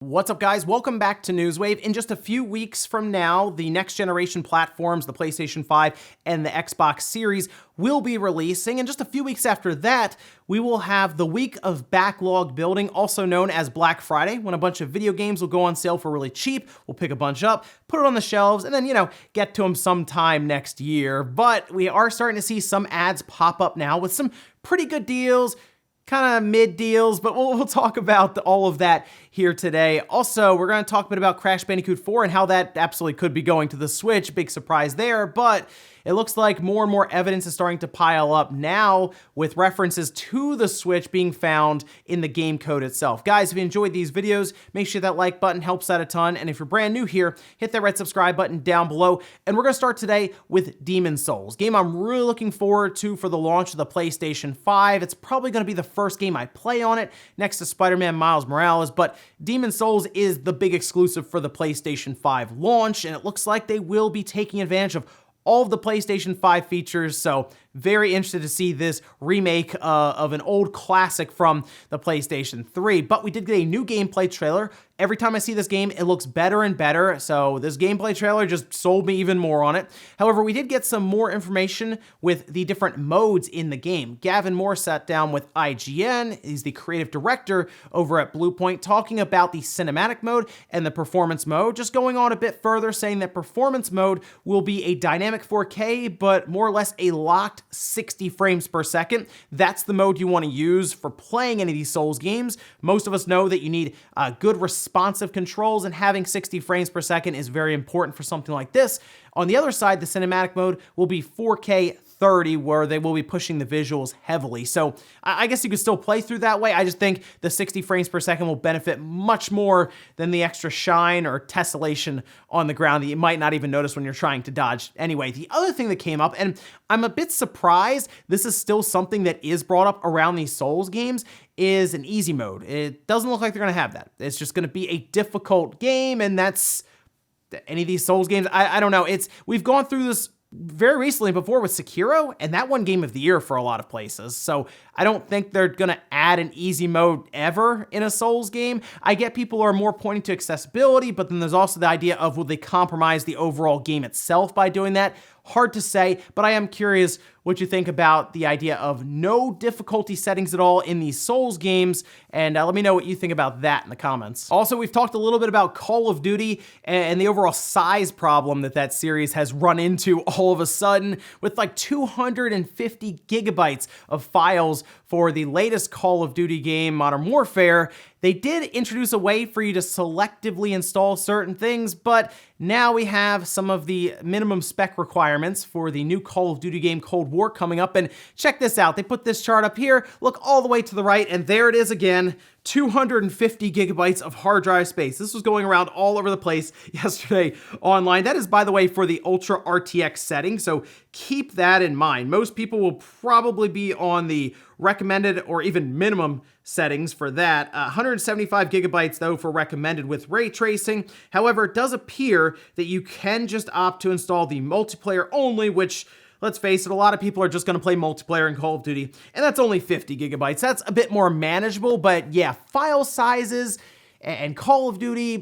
What's up, guys? Welcome back to Newswave. In just a few weeks from now, the next generation platforms, the PlayStation 5 and the Xbox Series, will be releasing. And just a few weeks after that, we will have the week of backlog building, also known as Black Friday, when a bunch of video games will go on sale for really cheap. We'll pick a bunch up, put it on the shelves, and then, get to them sometime next year. But we are starting to see some ads pop up now with some pretty good deals, kind of mid deals, but we'll talk about all of that here today. Also, we're going to talk a bit about Crash Bandicoot 4 and how that absolutely could be going to the Switch. Big surprise there, but it looks like more and more evidence is starting to pile up now with references to the Switch being found in the game code itself. Guys, if you enjoyed these videos, make sure that like button helps out a ton. And if you're brand new here, hit that red subscribe button down below. And we're going to start today with Demon's Souls, game I'm really looking forward to for the launch of the PlayStation 5. It's probably going to be the first game I play on it next to Spider-Man Miles Morales, but Demon's Souls is the big exclusive for the PlayStation 5 launch, and it looks like they will be taking advantage of all of the PlayStation 5 features, so very interested to see this remake of an old classic from the PlayStation 3. But we did get a new gameplay trailer. Every time I see this game, it looks better and better, so this gameplay trailer just sold me even more on it. However, we did get some more information with the different modes in the game. Gavin Moore sat down with IGN, he's the creative director over at Bluepoint, talking about the cinematic mode and the performance mode, just going on a bit further, saying that performance mode will be a dynamic 4K, but more or less a locked 60 frames per second. That's the mode you want to use for playing any of these Souls games. Most of us know that you need good responsive controls, and having 60 frames per second is very important for something like this. On the other side, the cinematic mode will be 4K 30, where they will be pushing the visuals heavily. So I guess you could still play through that way. I just think the 60 frames per second will benefit much more than the extra shine or tessellation on the ground that you might not even notice when you're trying to dodge. Anyway, the other thing that came up, and I'm a bit surprised this is still something that is brought up around these Souls games, is an easy mode. It doesn't look like they're going to have that. It's just going to be a difficult game, and that's any of these Souls games. I don't know. We've gone through this very recently before with Sekiro, and that won Game of the Year for a lot of places. So I don't think they're going to add an easy mode ever in a Souls game. I get people are more pointing to accessibility, but then there's also the idea of, will they compromise the overall game itself by doing that? Hard to say, but I am curious what you think about the idea of no difficulty settings at all in these Souls games, and let me know what you think about that in the comments. Also, we've talked a little bit about Call of Duty and the overall size problem that series has run into all of a sudden, with like 250 gigabytes of files for the latest Call of Duty game, Modern Warfare. They did introduce a way for you to selectively install certain things, but now we have some of the minimum spec requirements for the new Call of Duty game Cold War coming up. And check this out. They put this chart up here. Look all the way to the right, and there it is again. 250 gigabytes of hard drive space. This was going around all over the place yesterday online. That is, by the way, for the Ultra RTX setting, so keep that in mind. Most people will probably be on the recommended or even minimum settings for that. 175 gigabytes, though, for recommended with ray tracing. However, it does appear that you can just opt to install the multiplayer only, which, let's face it, a lot of people are just going to play multiplayer in Call of Duty, and that's only 50 gigabytes. That's a bit more manageable, but yeah, file sizes and Call of Duty,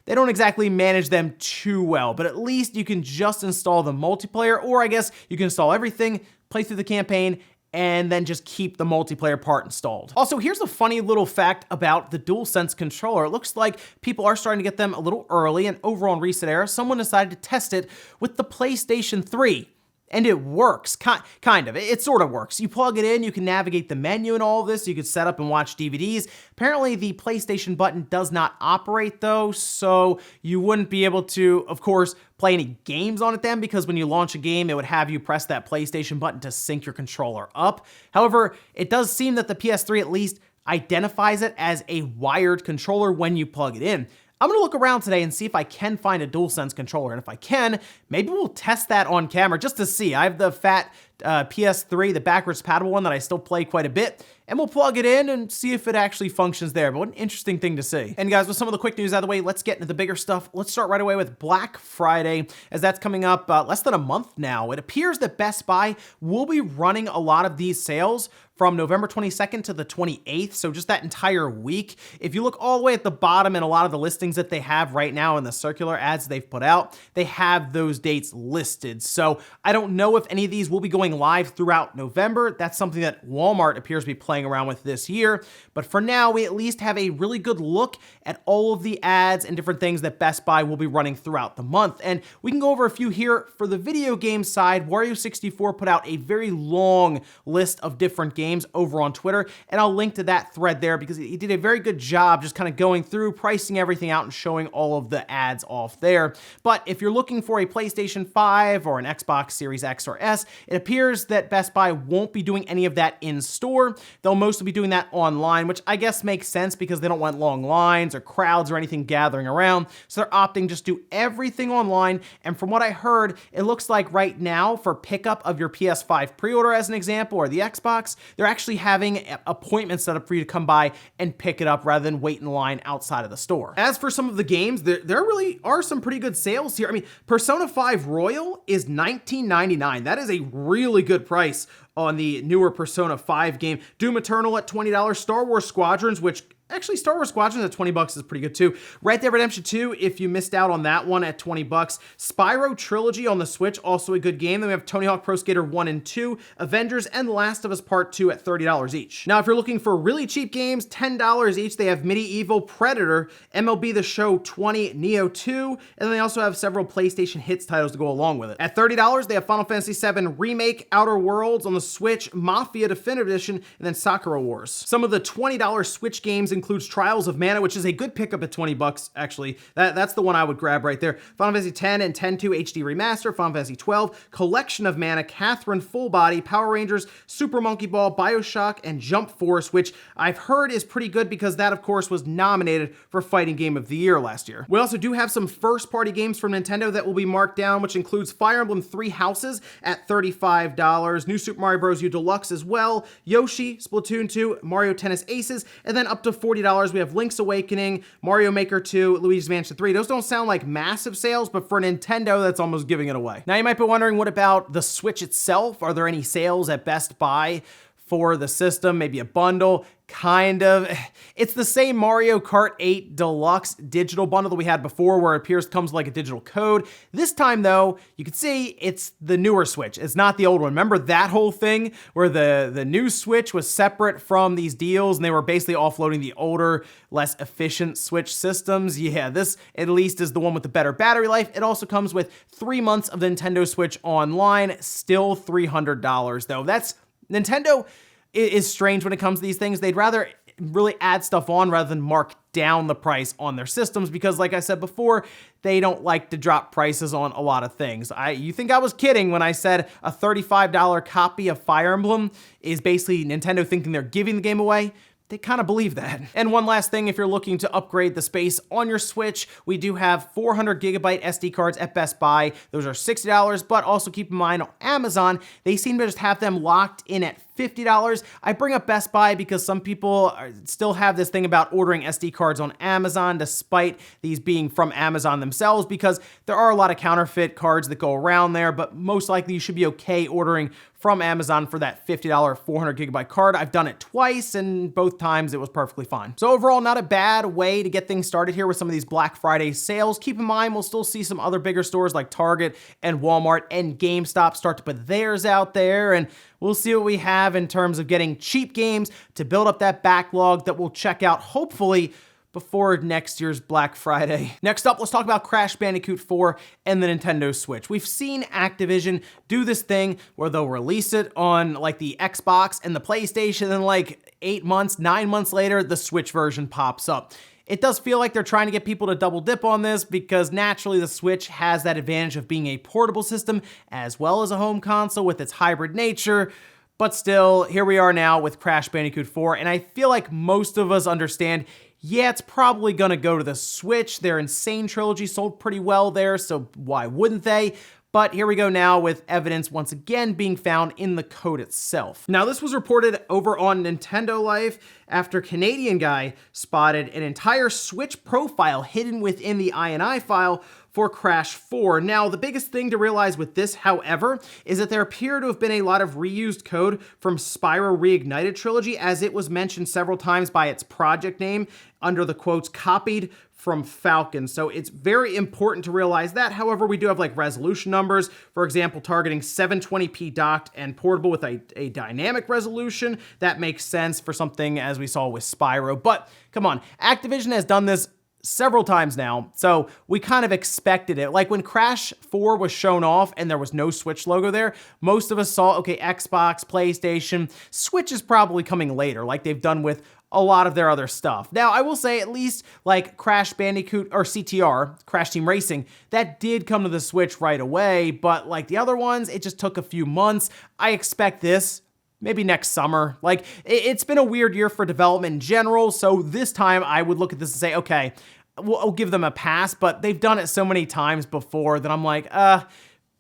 they don't exactly manage them too well, but at least you can just install the multiplayer, or I guess you can install everything, play through the campaign, and then just keep the multiplayer part installed. Also, here's a funny little fact about the DualSense controller. It looks like people are starting to get them a little early, and over on Reset Era, someone decided to test it with the PlateStation 3. And it works, kind of. It sort of works. You plug it in, you can navigate the menu and all of this. You could set up and watch DVDs. Apparently, the PlayStation button does not operate, though, so you wouldn't be able to, of course, play any games on it then, because when you launch a game, it would have you press that PlayStation button to sync your controller up. However, it does seem that the PS3 at least identifies it as a wired controller when you plug it in. I'm gonna look around today and see if I can find a DualSense controller, and if I can, maybe we'll test that on camera just to see. I have the fat PS3, the backwards compatible one that I still play quite a bit, and we'll plug it in and see if it actually functions there. But what an interesting thing to see. And guys, with some of the quick news out of the way, let's get into the bigger stuff. Let's start right away with Black Friday, as that's coming up less than a month now. It appears that Best Buy will be running a lot of these sales from November 22nd to the 28th, so just that entire week. If you look all the way at the bottom in a lot of the listings that they have right now in the circular ads they've put out, they have those dates listed. So I don't know if any of these will be going live throughout November. That's something that Walmart appears to be playing around with this year. But for now, we at least have a really good look at all of the ads and different things that Best Buy will be running throughout the month. And we can go over a few here. For the video game side, Wario64 put out a very long list of different games over on Twitter, and I'll link to that thread there because he did a very good job just kind of going through, pricing everything out, and showing all of the ads off there. But if you're looking for a PlayStation 5 or an Xbox Series X or S, it appears that Best Buy won't be doing any of that in store. They'll mostly be doing that online, which I guess makes sense because they don't want long lines or crowds or anything gathering around. So they're opting just do everything online. And from what I heard, it looks like right now for pickup of your PS5 pre-order as an example, or the Xbox, they're actually having appointments set up for you to come by and pick it up rather than wait in line outside of the store. As for some of the games, there really are some pretty good sales here. I mean, Persona 5 Royal is $19.99. That is a really good price on the newer Persona 5 game. Doom Eternal at $20. Star Wars Squadrons, which actually, Star Wars Squadrons at $20 is pretty good too. Red Dead Redemption 2, if you missed out on that one, at $20. Spyro Trilogy on the Switch, also a good game. Then we have Tony Hawk Pro Skater 1 and 2, Avengers, and The Last of Us Part 2 at $30 each. Now, if you're looking for really cheap games, $10 each, they have Medieval Predator, MLB The Show 20, Neo 2, and then they also have several PlayStation hits titles to go along with it. At $30, they have Final Fantasy VII Remake, Outer Worlds on the Switch, Mafia Definitive Edition, and then Sakura Wars. Some of the $20 Switch games includes Trials of Mana, which is a good pickup at $20, actually. That's the one I would grab right there. Final Fantasy X and X-2 HD Remaster, Final Fantasy XII, Collection of Mana, Catherine Full Body, Power Rangers, Super Monkey Ball, Bioshock, and Jump Force, which I've heard is pretty good because that, of course, was nominated for Fighting Game of the Year last year. We also do have some first-party games from Nintendo that will be marked down, which includes Fire Emblem Three Houses at $35, New Super Mario Bros. U Deluxe as well, Yoshi, Splatoon 2, Mario Tennis Aces, and then up to $40, we have Link's Awakening, Mario Maker 2, Luigi's Mansion 3. Those don't sound like massive sales, but for Nintendo, that's almost giving it away. Now, you might be wondering, what about the Switch itself? Are there any sales at Best Buy for the system? Maybe a bundle? Kind of. It's the same Mario Kart 8 Deluxe digital bundle that we had before, where it appears comes like a digital code. This time, though, you can see it's the newer Switch. It's not the old one. Remember that whole thing where the new Switch was separate from these deals and they were basically offloading the older, less efficient Switch systems? Yeah, this at least is the one with the better battery life. It also comes with 3 months of the Nintendo Switch Online, still $300 though. That's Nintendo is strange when it comes to these things. They'd rather really add stuff on rather than mark down the price on their systems because, like I said before, they don't like to drop prices on a lot of things. You think I was kidding when I said a $35 copy of Fire Emblem is basically Nintendo thinking they're giving the game away? They kind of believe that. And one last thing, if you're looking to upgrade the space on your Switch, we do have 400 gigabyte SD cards at Best Buy. Those are $60, but also keep in mind on Amazon, they seem to just have them locked in at $50. I bring up Best Buy because some people still have this thing about ordering SD cards on Amazon despite these being from Amazon themselves, because there are a lot of counterfeit cards that go around there, but most likely you should be okay ordering from Amazon for that $50 400 gigabyte card. I've done it twice and both times it was perfectly fine. So overall, not a bad way to get things started here with some of these Black Friday sales. Keep in mind, we'll still see some other bigger stores like Target and Walmart and GameStop start to put theirs out there, and we'll see what we have in terms of getting cheap games to build up that backlog that we'll check out hopefully before next year's Black Friday. Next up, let's talk about Crash Bandicoot 4 and the Nintendo Switch. We've seen Activision do this thing where they'll release it on like the Xbox and the PlayStation, and like 8 months, 9 months later, the Switch version pops up. It does feel like they're trying to get people to double dip on this because naturally the Switch has that advantage of being a portable system as well as a home console with its hybrid nature. But still, here we are now with Crash Bandicoot 4, and I feel like most of us understand, yeah, it's probably gonna go to the Switch. Their Insane trilogy sold pretty well there, so why wouldn't they? But here we go now with evidence once again being found in the code itself. Now, this was reported over on Nintendo Life, after Canadian guy spotted an entire Switch profile hidden within the INI file for Crash 4. Now, the biggest thing to realize with this, however, is that there appear to have been a lot of reused code from Spyro Reignited Trilogy, as it was mentioned several times by its project name under the quotes copied from Falcon. So it's very important to realize that. However, we do have like resolution numbers, for example, targeting 720p docked and portable with a dynamic resolution. That makes sense for something as we saw with Spyro. But come on, Activision has done this several times now, so we kind of expected it. Like when Crash 4 was shown off and there was no Switch logo there, most of us saw, okay, Xbox, PlayStation, Switch is probably coming later, like they've done with a lot of their other stuff. Now, I will say at least like Crash Bandicoot or CTR, Crash Team Racing, that did come to the Switch right away, but like the other ones, it just took a few months. I expect this maybe next summer. Like, it's been a weird year for development in general, so this time I would look at this and say, okay, I'll give them a pass, but they've done it so many times before that I'm like,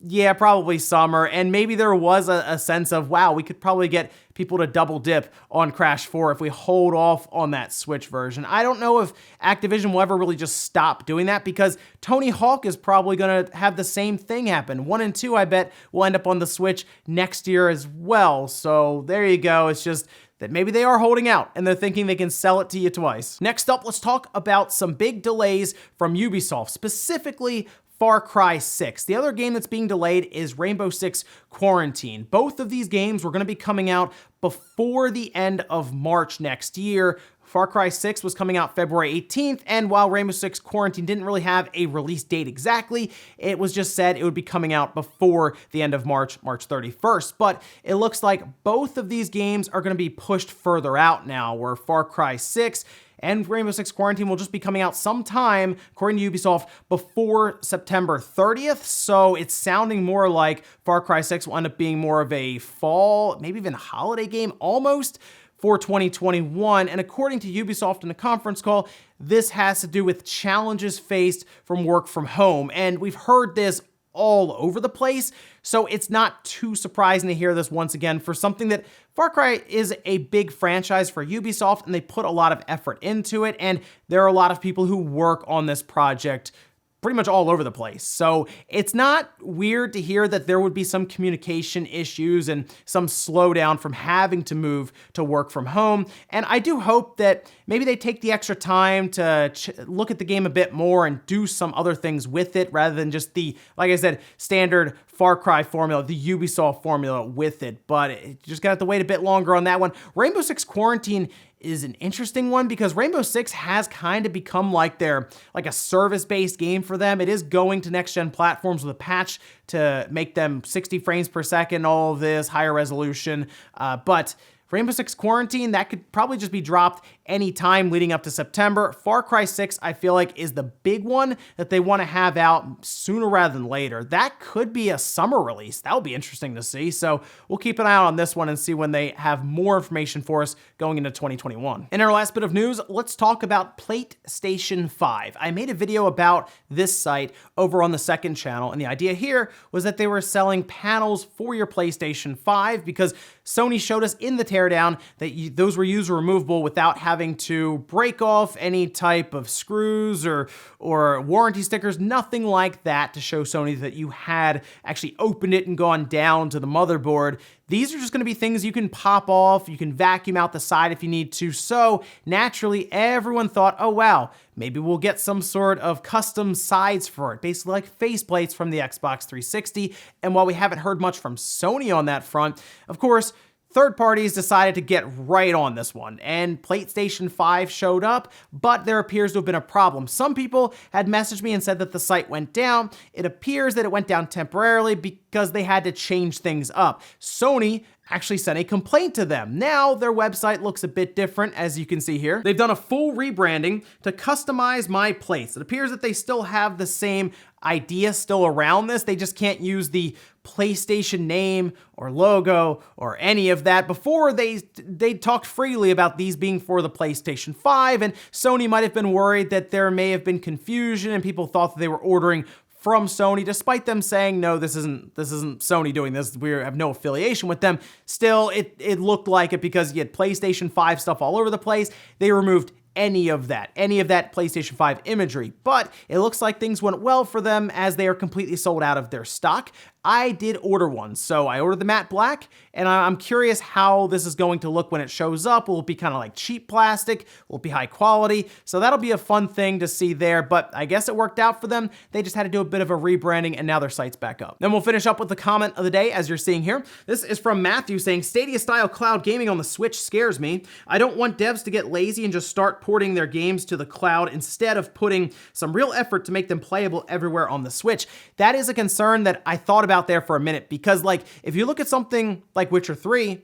yeah, probably summer. And maybe there was a sense of, wow, we could probably get people to double dip on Crash 4 if we hold off on that Switch version. I don't know if Activision will ever really just stop doing that, because Tony Hawk is probably going to have the same thing happen. 1 and 2, I bet, will end up on the Switch next year as well. So there you go. It's just that maybe they are holding out and they're thinking they can sell it to you twice. Next up, let's talk about some big delays from Ubisoft, specifically Far Cry 6. The other game that's being delayed is Rainbow Six Quarantine. Both of these games were going to be coming out before the end of March next year. Far Cry 6 was coming out February 18th, and while Rainbow Six Quarantine didn't really have a release date exactly, it was just said it would be coming out before the end of March, March 31st. But it looks like both of these games are going to be pushed further out now, where Far Cry 6 and Rainbow Six Quarantine will just be coming out sometime, according to Ubisoft, before September 30th. So it's sounding more like Far Cry 6 will end up being more of a fall, maybe even holiday game almost for 2021. And according to Ubisoft in a conference call, this has to do with challenges faced from work from home. And we've heard this all over the place, so it's not too surprising to hear this once again for something that Far Cry is a big franchise for Ubisoft, and they put a lot of effort into it, and there are a lot of people who work on this project pretty much all over the place. So it's not weird to hear that there would be some communication issues and some slowdown from having to move to work from home. And I do hope that maybe they take the extra time to look at the game a bit more and do some other things with it rather than just the, like I said, standard Far Cry formula, the Ubisoft formula with it. But it just got to wait a bit longer on that one. Rainbow Six Quarantine is an interesting one because Rainbow Six has kind of become like a service-based game for them. It is going to next-gen platforms with a patch to make them 60 frames per second, all of this, higher resolution, but Rainbow Six Quarantine, that could probably just be dropped any time leading up to September. Far Cry 6, I feel like, is the big one that they want to have out sooner rather than later. That could be a summer release. That would be interesting to see. So we'll keep an eye on this one and see when they have more information for us going into 2021. In our last bit of news, let's talk about PlateStation 5. I made a video about this site over on the second channel, and the idea here was that they were selling panels for your PlateStation 5 because Sony showed us in the teardown that those were user removable without having to break off any type of screws or warranty stickers, nothing like that to show Sony that you had actually opened it and gone down to the motherboard. These are just going to be things you can pop off, you can vacuum out the side if you need to. So naturally, everyone thought, oh wow, maybe we'll get some sort of custom sides for it, basically like faceplates from the Xbox 360. And while we haven't heard much from Sony on that front, of course, third parties decided to get right on this one, and PlateStation 5 showed up, but there appears to have been a problem. Some people had messaged me and said that the site went down. It appears that it went down temporarily because they had to change things up. Sony actually sent a complaint to them. Now their website looks a bit different, as you can see here. They've done a full rebranding to customize my plates. It appears that they still have the same idea still around this. They just can't use the PlayStation name or logo or any of that. Before they talked freely about these being for the PlayStation 5, and Sony might have been worried that there may have been confusion and people thought that they were ordering from Sony, despite them saying, no, this isn't Sony doing this, we have no affiliation with them. Still, it looked like it because you had PlayStation 5 stuff all over the place. They removed any of that PlayStation 5 imagery, but it looks like things went well for them as they are completely sold out of their stock. I did order one, so I ordered the matte black, and I'm curious how this is going to look when it shows up. Will it be kind of like cheap plastic? Will it be high quality? So that'll be a fun thing to see there, but I guess it worked out for them. They just had to do a bit of a rebranding, and now their site's back up. Then we'll finish up with the comment of the day, as you're seeing here. This is from Matthew saying, Stadia-style cloud gaming on the Switch scares me. I don't want devs to get lazy and just start porting their games to the cloud instead of putting some real effort to make them playable everywhere on the Switch. That is a concern that I thought about there for a minute, because like if you look at something like Witcher 3,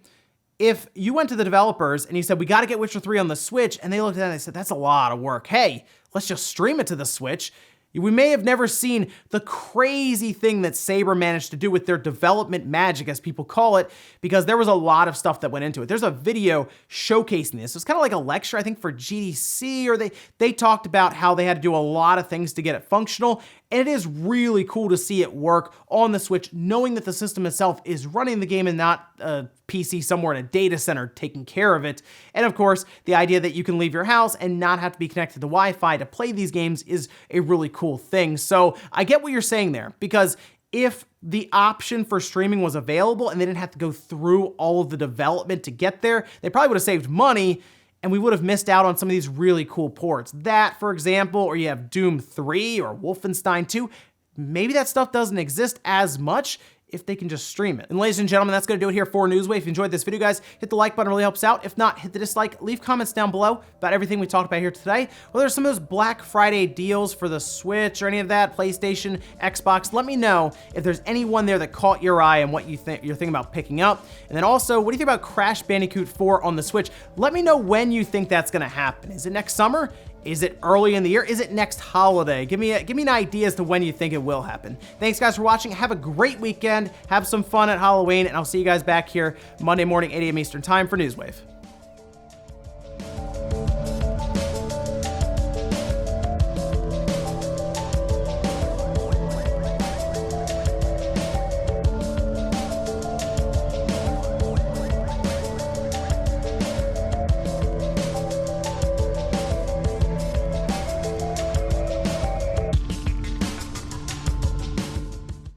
if you went to the developers and you said, we got to get Witcher 3 on the Switch, and they looked at it and they said, that's a lot of work. Hey, let's just stream it to the Switch. We may have never seen the crazy thing that Saber managed to do with their development magic, as people call it, because there was a lot of stuff that went into it. There's a video showcasing this. It's kind of like a lecture, I think, for GDC, or they talked about how they had to do a lot of things to get it functional. And it is really cool to see it work on the Switch, knowing that the system itself is running the game and not a PC somewhere in a data center taking care of it. And of course, the idea that you can leave your house and not have to be connected to Wi-Fi to play these games is a really cool thing. So I get what you're saying there, because if the option for streaming was available and they didn't have to go through all of the development to get there, they probably would have saved money, and we would have missed out on some of these really cool ports. That, for example, or you have Doom 3 or Wolfenstein 2, maybe that stuff doesn't exist as much if they can just stream it. And ladies and gentlemen, that's gonna do it here for Newswave. If you enjoyed this video, guys, hit the like button, really helps out. If not, hit the dislike, leave comments down below about everything we talked about here today. Whether some of those Black Friday deals for the Switch or any of that, PlayStation, Xbox, let me know if there's anyone there that caught your eye and what you're thinking about picking up. And then also, what do you think about Crash Bandicoot 4 on the Switch? Let me know when you think that's gonna happen. Is it next summer? Is it early in the year? Is it next holiday? Give me an idea as to when you think it will happen. Thanks guys for watching. Have a great weekend. Have some fun at Halloween, and I'll see you guys back here Monday morning, 8 a.m. Eastern time for Newswave.